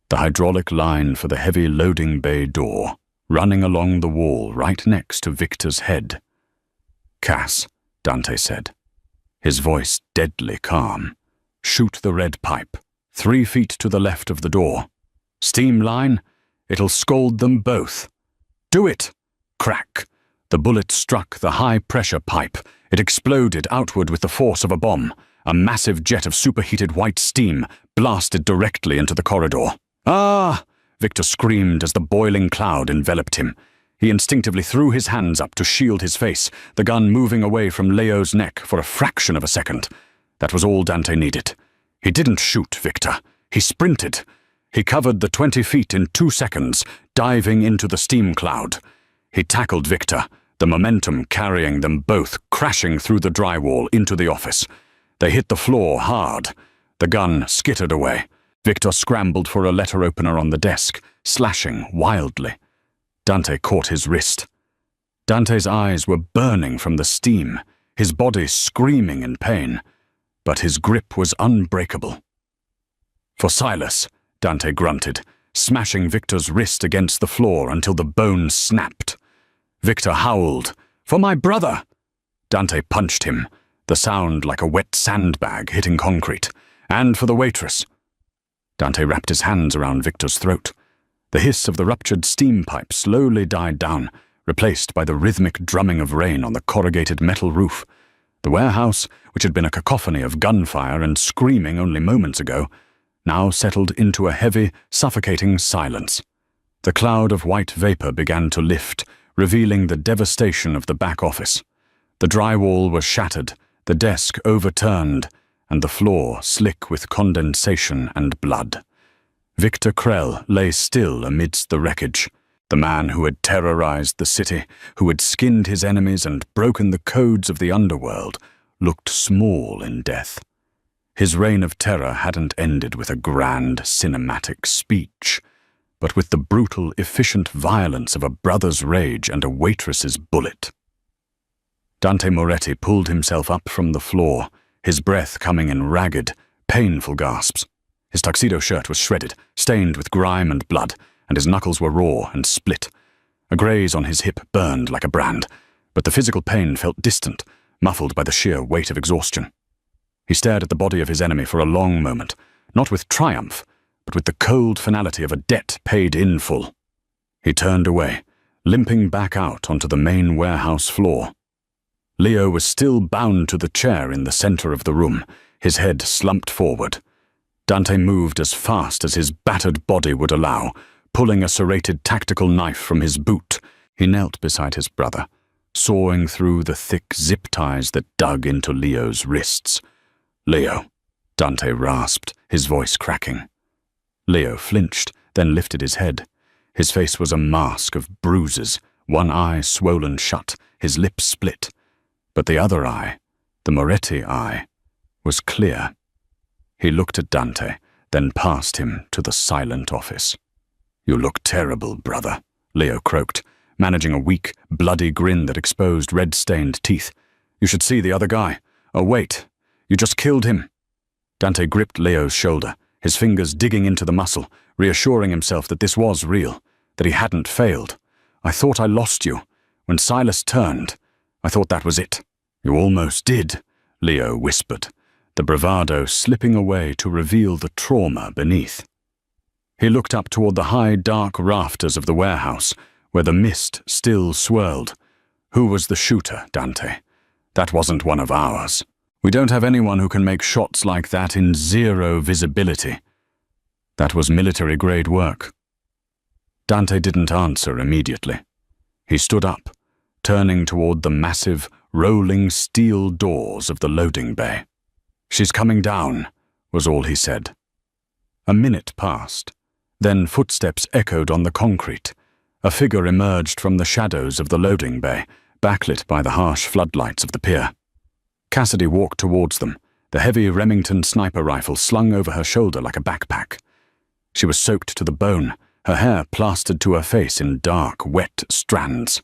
The hydraulic line for the heavy loading bay door, running along the wall right next to Victor's head. "Cass," Dante said, his voice deadly calm. "Shoot the red pipe, 3 feet to the left of the door. Steam line, it'll scald them both. Do it!" Crack! The bullet struck the high-pressure pipe. It exploded outward with the force of a bomb. A massive jet of superheated white steam blasted directly into the corridor. "Ah!" Victor screamed as the boiling cloud enveloped him. He instinctively threw his hands up to shield his face, the gun moving away from Leo's neck for a fraction of a second. That was all Dante needed. He didn't shoot Victor. He sprinted. He covered the 20 feet in 2 seconds, diving into the steam cloud. He tackled Victor, the momentum carrying them both crashing through the drywall into the office. They hit the floor hard. The gun skittered away. Victor scrambled for a letter opener on the desk, slashing wildly. Dante caught his wrist. Dante's eyes were burning from the steam, his body screaming in pain, but his grip was unbreakable. "For Silas," Dante grunted, smashing Victor's wrist against the floor until the bone snapped. Victor howled, "For my brother!" Dante punched him, the sound like a wet sandbag hitting concrete. "And for the waitress." Dante wrapped his hands around Victor's throat. The hiss of the ruptured steam pipe slowly died down, replaced by the rhythmic drumming of rain on the corrugated metal roof. The warehouse, which had been a cacophony of gunfire and screaming only moments ago, now settled into a heavy, suffocating silence. The cloud of white vapor began to lift, revealing the devastation of the back office. The drywall was shattered, the desk overturned, and the floor slick with condensation and blood. Victor Krell lay still amidst the wreckage. The man who had terrorized the city, who had skinned his enemies and broken the codes of the underworld, looked small in death. His reign of terror hadn't ended with a grand cinematic speech, but with the brutal, efficient violence of a brother's rage and a waitress's bullet. Dante Moretti pulled himself up from the floor, his breath coming in ragged, painful gasps. His tuxedo shirt was shredded, stained with grime and blood, and his knuckles were raw and split. A graze on his hip burned like a brand, but the physical pain felt distant, muffled by the sheer weight of exhaustion. He stared at the body of his enemy for a long moment, not with triumph, but with the cold finality of a debt paid in full. He turned away, limping back out onto the main warehouse floor. Leo was still bound to the chair in the center of the room, his head slumped forward. Dante moved as fast as his battered body would allow, pulling a serrated tactical knife from his boot. He knelt beside his brother, sawing through the thick zip ties that dug into Leo's wrists. "Leo," Dante rasped, his voice cracking. Leo flinched, then lifted his head. His face was a mask of bruises, one eye swollen shut, his lips split. But the other eye, the Moretti eye, was clear. He looked at Dante, then passed him to the silent office. "You look terrible, brother," Leo croaked, managing a weak, bloody grin that exposed red-stained teeth. "You should see the other guy. Oh, wait. You just killed him." Dante gripped Leo's shoulder, his fingers digging into the muscle, reassuring himself that this was real, that he hadn't failed. "I thought I lost you. When Silas turned, I thought that was it." "You almost did," Leo whispered, the bravado slipping away to reveal the trauma beneath. He looked up toward the high, dark rafters of the warehouse, where the mist still swirled. "Who was the shooter, Dante? That wasn't one of ours. We don't have anyone who can make shots like that in zero visibility. That was military-grade work." Dante didn't answer immediately. He stood up, turning toward the massive, rolling steel doors of the loading bay. "She's coming down," was all he said. A minute passed. Then footsteps echoed on the concrete. A figure emerged from the shadows of the loading bay, backlit by the harsh floodlights of the pier. Cassidy walked towards them, the heavy Remington sniper rifle slung over her shoulder like a backpack. She was soaked to the bone, her hair plastered to her face in dark, wet strands.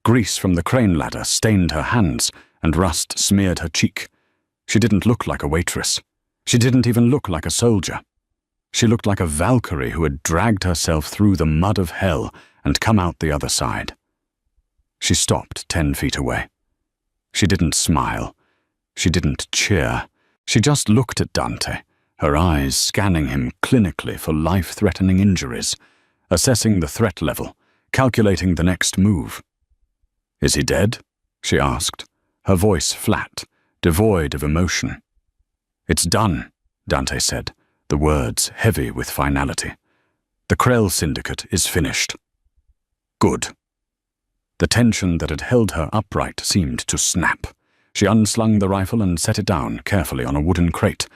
Grease from the crane ladder stained her hands, and rust smeared her cheek. She didn't look like a waitress. She didn't even look like a soldier. She looked like a Valkyrie who had dragged herself through the mud of hell and come out the other side. She stopped 10 feet away. She didn't smile. She didn't cheer. She just looked at Dante, her eyes scanning him clinically for life-threatening injuries, assessing the threat level, calculating the next move. "Is he dead?" she asked, her voice flat, devoid of emotion. "It's done," Dante said, the words heavy with finality. "The Krell Syndicate is finished." Good. The tension that had held her upright seemed to snap. She unslung the rifle and set it down carefully on a wooden crate.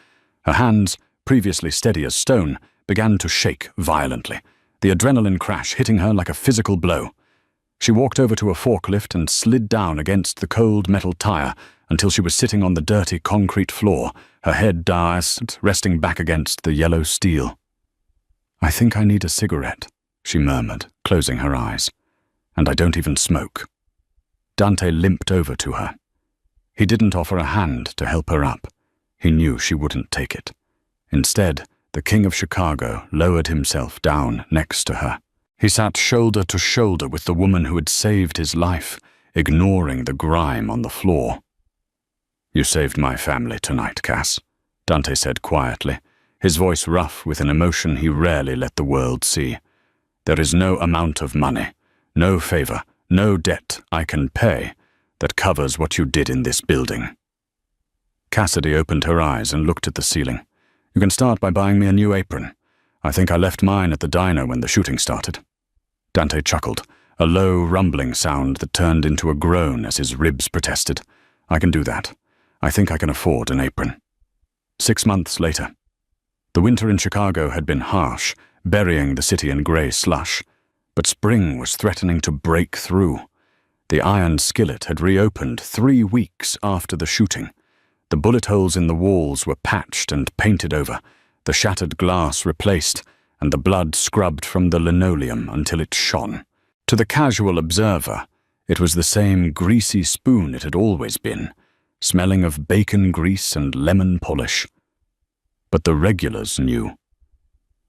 Her hands, previously steady as stone, began to shake violently, the adrenaline crash hitting her like a physical blow. She walked over to a forklift and slid down against the cold metal tire until she was sitting on the dirty concrete floor, her head doused, resting back against the yellow steel. "I think I need a cigarette," she murmured, closing her eyes. "And I don't even smoke." Dante limped over to her. He didn't offer a hand to help her up. He knew she wouldn't take it. Instead, the King of Chicago lowered himself down next to her. He sat shoulder to shoulder with the woman who had saved his life, ignoring the grime on the floor. "You saved my family tonight, Cass," Dante said quietly, his voice rough with an emotion he rarely let the world see. "There is no amount of money, no favor, no debt I can pay that covers what you did in this building." Cassidy opened her eyes and looked at the ceiling. "You can start by buying me a new apron. I think I left mine at the diner when the shooting started." Dante chuckled, a low rumbling sound that turned into a groan as his ribs protested. "I can do that. I think I can afford an apron." 6 months later. The winter in Chicago had been harsh, burying the city in grey slush, but spring was threatening to break through. The iron skillet had reopened 3 weeks after the shooting. The bullet holes in the walls were patched and painted over, the shattered glass replaced, and the blood scrubbed from the linoleum until it shone. To the casual observer, it was the same greasy spoon it had always been, smelling of bacon grease and lemon polish. But the regulars knew.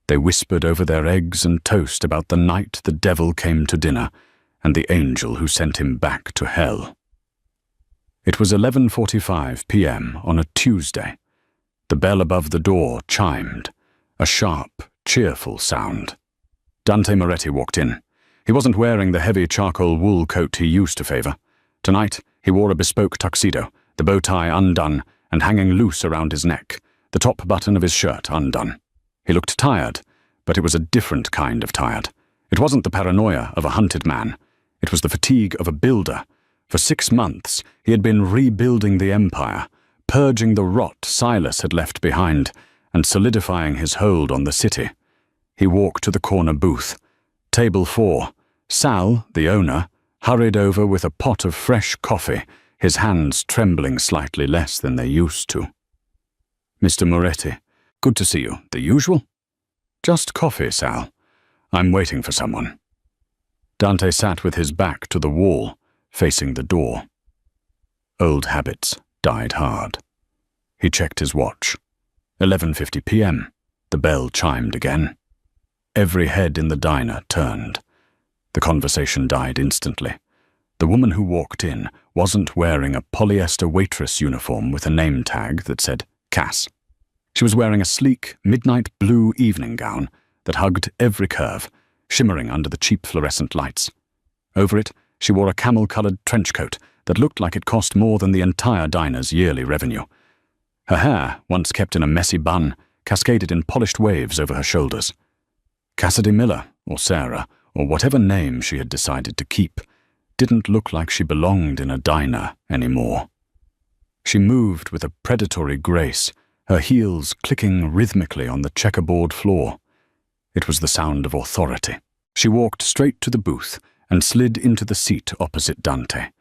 They whispered over their eggs and toast about the night the devil came to dinner and the angel who sent him back to hell. It was 11:45 p.m. on a Tuesday. The bell above the door chimed, a sharp, cheerful sound. Dante Moretti walked in. He wasn't wearing the heavy charcoal wool coat he used to favor. Tonight, he wore a bespoke tuxedo, the bow tie undone and hanging loose around his neck, the top button of his shirt undone. He looked tired, but it was a different kind of tired. It wasn't the paranoia of a hunted man. It was the fatigue of a builder. For 6 months, he had been rebuilding the empire, purging the rot Silas had left behind, and solidifying his hold on the city. He walked to the corner booth. Table 4. Sal, the owner, hurried over with a pot of fresh coffee, his hands trembling slightly less than they used to. "Mr. Moretti, good to see you. The usual?" "Just coffee, Sal. I'm waiting for someone." Dante sat with his back to the wall, facing the door. Old habits died hard. He checked his watch. 11:50 p.m. The bell chimed again. Every head in the diner turned. The conversation died instantly. The woman who walked in wasn't wearing a polyester waitress uniform with a name tag that said Cass. She was wearing a sleek, midnight blue evening gown that hugged every curve, shimmering under the cheap fluorescent lights. Over it, she wore a camel-colored trench coat that looked like it cost more than the entire diner's yearly revenue. Her hair, once kept in a messy bun, cascaded in polished waves over her shoulders. Cassidy Miller, or Sarah, or whatever name she had decided to keep, didn't look like she belonged in a diner anymore. She moved with a predatory grace, her heels clicking rhythmically on the checkerboard floor. It was the sound of authority. She walked straight to the booth and slid into the seat opposite Dante.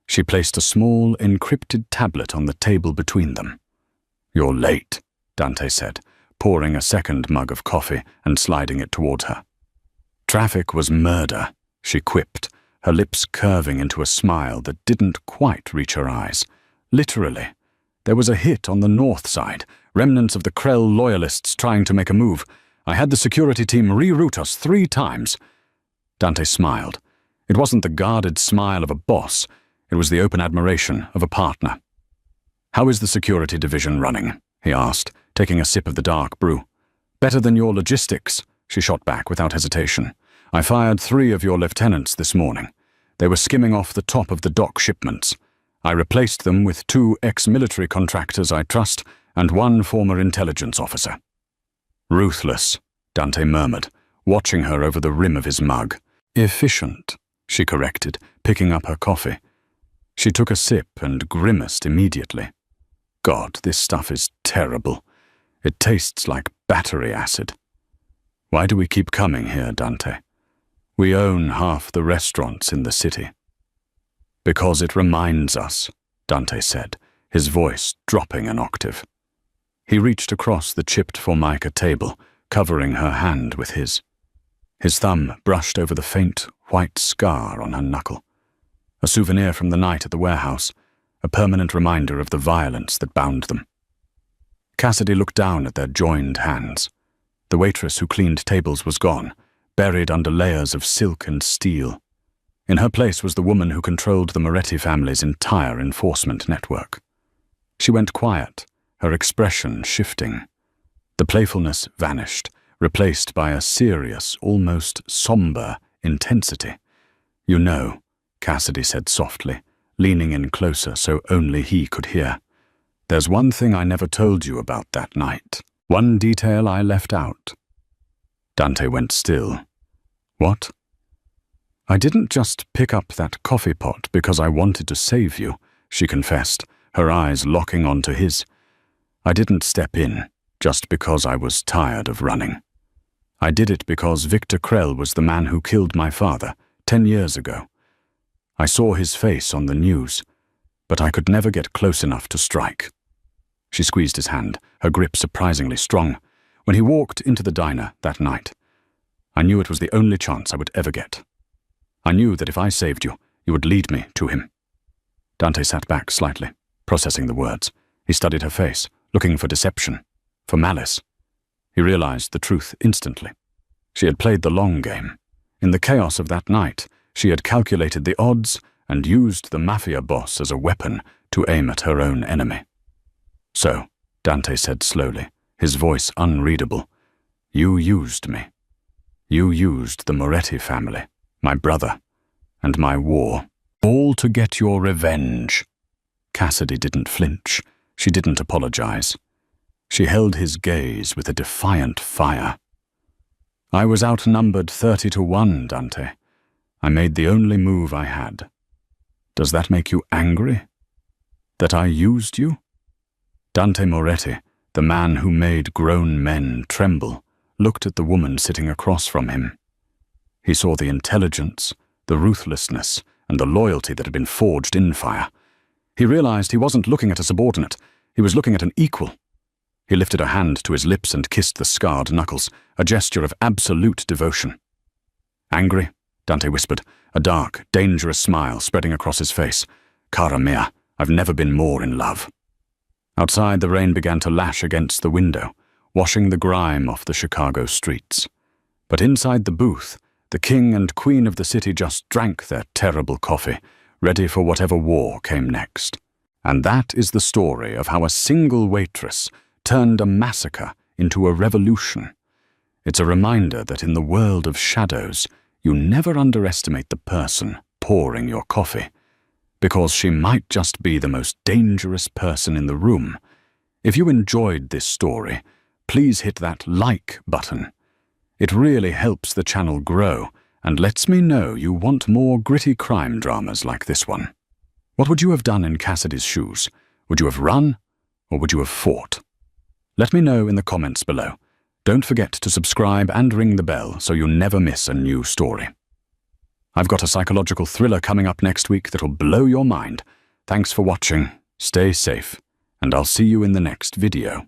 She placed a small, encrypted tablet on the table between them. "You're late," Dante said, pouring a second mug of coffee and sliding it toward her. "Traffic was murder," she quipped, her lips curving into a smile that didn't quite reach her eyes. "Literally. There was a hit on the north side, remnants of the Krell loyalists trying to make a move. I had the security team reroute us 3 times. Dante smiled. It wasn't the guarded smile of a boss. It was the open admiration of a partner. "How is the security division running?" he asked, taking a sip of the dark brew. "Better than your logistics," she shot back without hesitation. "I fired 3 of your lieutenants this morning. They were skimming off the top of the dock shipments. I replaced them with 2 ex-military contractors I trust and 1 former intelligence officer." "Ruthless," Dante murmured, watching her over the rim of his mug. "Efficient," she corrected, picking up her coffee. She took a sip and grimaced immediately. "God, this stuff is terrible. It tastes like battery acid." "Why do we keep coming here, Dante? We own half the restaurants in the city." "Because it reminds us," Dante said, his voice dropping an octave. He reached across the chipped formica table, covering her hand with his. His thumb brushed over the faint, white scar on her knuckle. A souvenir from the night at the warehouse, a permanent reminder of the violence that bound them. Cassidy looked down at their joined hands. The waitress who cleaned tables was gone, buried under layers of silk and steel. In her place was the woman who controlled the Moretti family's entire enforcement network. She went quiet, her expression shifting. The playfulness vanished, replaced by a serious, almost somber intensity. "You know," Cassidy said softly, leaning in closer so only he could hear. "There's one thing I never told you about that night. One detail I left out." Dante went still. "What?" "I didn't just pick up that coffee pot because I wanted to save you," she confessed, her eyes locking onto his. "I didn't step in just because I was tired of running. I did it because Victor Krell was the man who killed my father 10 years ago. I saw his face on the news, but I could never get close enough to strike." She squeezed his hand, her grip surprisingly strong. "When he walked into the diner that night, I knew it was the only chance I would ever get. I knew that if I saved you, you would lead me to him." Dante sat back slightly, processing the words. He studied her face, looking for deception, for malice. He realized the truth instantly. She had played the long game. In the chaos of that night, she had calculated the odds and used the Mafia boss as a weapon to aim at her own enemy. "So," Dante said slowly, his voice unreadable, "you used me. You used the Moretti family, my brother, and my war, all to get your revenge." Cassidy didn't flinch. She didn't apologize. She held his gaze with a defiant fire. "I was outnumbered 30-1, Dante. I made the only move I had. Does that make you angry? That I used you?" Dante Moretti, the man who made grown men tremble, looked at the woman sitting across from him. He saw the intelligence, the ruthlessness, and the loyalty that had been forged in fire. He realized he wasn't looking at a subordinate. He was looking at an equal. He lifted a hand to his lips and kissed the scarred knuckles, a gesture of absolute devotion. "Angry?" Dante whispered, a dark, dangerous smile spreading across his face. "Cara mia, I've never been more in love." Outside, the rain began to lash against the window, washing the grime off the Chicago streets. But inside the booth, the king and queen of the city just drank their terrible coffee, ready for whatever war came next. And that is the story of how a single waitress turned a massacre into a revolution. It's a reminder that in the world of shadows, you never underestimate the person pouring your coffee, because she might just be the most dangerous person in the room. If you enjoyed this story, please hit that like button. It really helps the channel grow and lets me know you want more gritty crime dramas like this one. What would you have done in Cassidy's shoes? Would you have run, or would you have fought? Let me know in the comments below. Don't forget to subscribe and ring the bell so you never miss a new story. I've got a psychological thriller coming up next week that'll blow your mind. Thanks for watching, stay safe, and I'll see you in the next video.